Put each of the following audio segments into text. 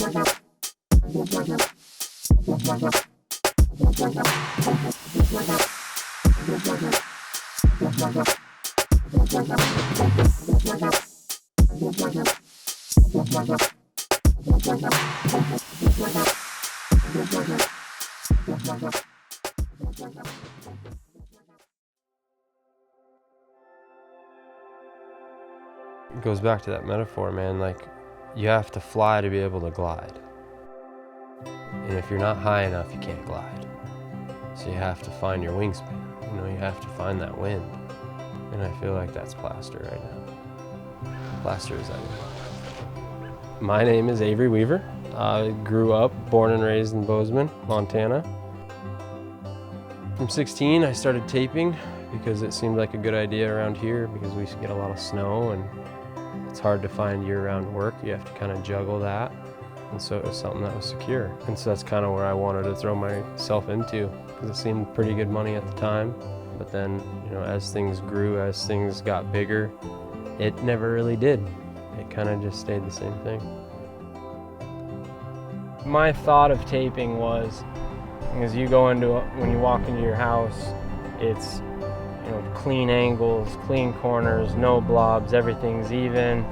It goes back to that metaphor, man, like you have to fly to be able to glide. And if you're not high enough, you can't glide. So you have to find your wingspan, you know, you have to find that wind. And I feel like that's Plaster right now. Plaster is that wind. My name is Avery Weaver. I grew up, born and raised in Bozeman, Montana. From 16, I started taping because it seemed like a good idea around here because we used to get a lot of snow and it's hard to find year-round work. You have to kind of juggle that. And so it was something that was secure. And so that's kind of where I wanted to throw myself into because it seemed pretty good money at the time. But then, you know, as things grew, as things got bigger, it never really did. It kind of just stayed the same thing. My thought of taping was, as you go into, when you walk into your house, it's, you know, clean angles, clean corners, no blobs, everything's even.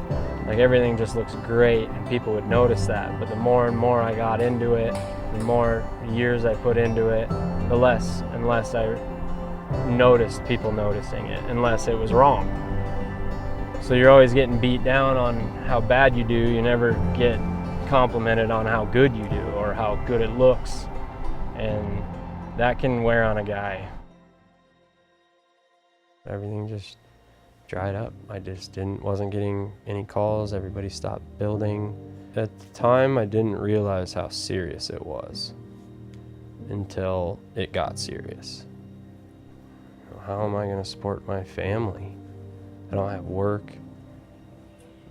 Like everything just looks great and people would notice that. But the more and more I got into it, the more years I put into it, the less and less I noticed people noticing it, unless it was wrong. So you're always getting beat down on how bad you do. You never get complimented on how good you do or how good it looks. And that can wear on a guy. Everything just dried up. I just wasn't getting any calls. Everybody stopped building. At the time, I didn't realize how serious it was until it got serious. How am I going to support my family? I don't have work.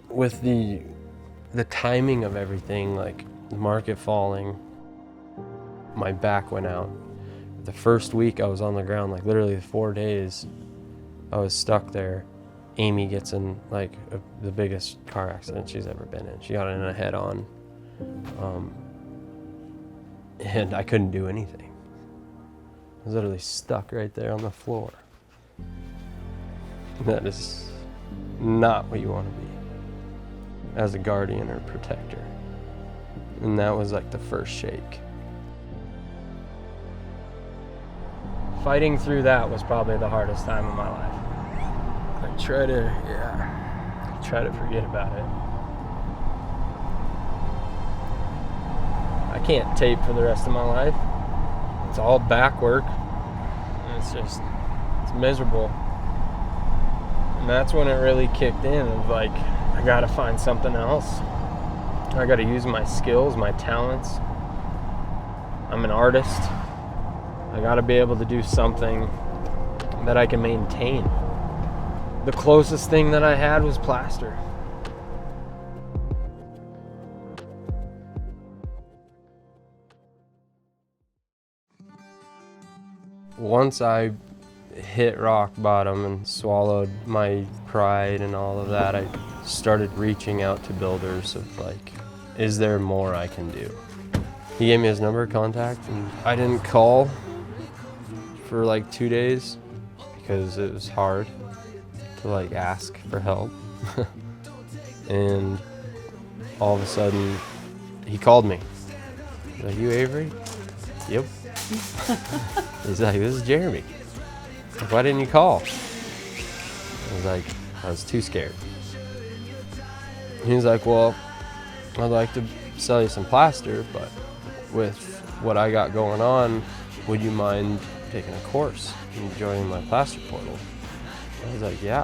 With the timing of everything, like the market falling, my back went out. The first week I was on the ground, like literally 4 days, I was stuck there. Amy gets in like the biggest car accident she's ever been in. She got in a head-on, and I couldn't do anything. I was literally stuck right there on the floor. That is not what you want to be as a guardian or protector. And that was like the first shake. Fighting through that was probably the hardest time of my life. I try to forget about it. I can't tape for the rest of my life. It's all back work. It's miserable. And that's when it really kicked in of like, I gotta find something else. I gotta use my skills, my talents. I'm an artist. I gotta be able to do something that I can maintain. The closest thing that I had was plaster. Once I hit rock bottom and swallowed my pride and all of that, I started reaching out to builders of like, is there more I can do? He gave me his number, contact, and I didn't call for like 2 days because it was hard to like ask for help. And all of a sudden he called me. He's like, you Avery? Yep. He's like, this is Jeremy. Like, why didn't you call? I was like, I was too scared. He was like, well, I'd like to sell you some plaster, but with what I got going on, would you mind taking a course and joining my Plaster Portal? I was like, yeah,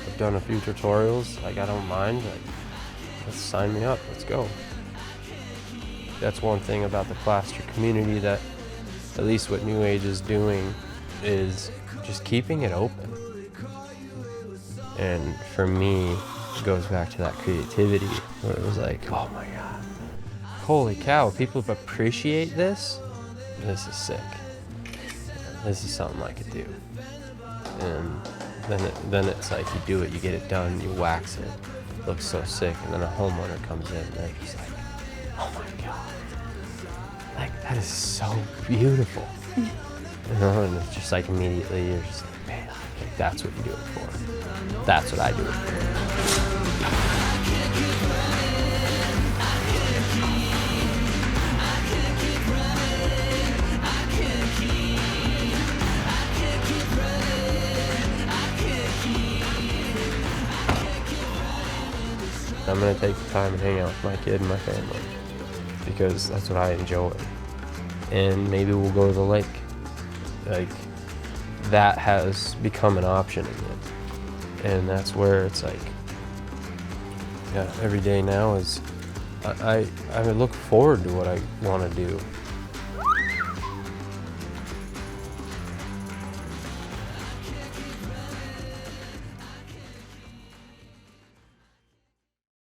I've done a few tutorials. Like, I don't mind. Like, let's sign me up. Let's go. That's one thing about the plaster community that at least what New Age is doing is just keeping it open. And for me, it goes back to that creativity where it was like, oh my God, holy cow, people appreciate this? This is sick. This is something I could do. And then it's like you do it, you get it done, you wax it. It looks so sick, and then a homeowner comes in and they're just like, oh my God, like that is so beautiful. You know, and it's just like immediately you're just like, man, like, that's what you do it for. That's what I do it for. I'm gonna take the time and hang out with my kid and my family because that's what I enjoy. And maybe we'll go to the lake. Like, that has become an option again. And that's where it's like, yeah, every day now is, I look forward to what I want to do.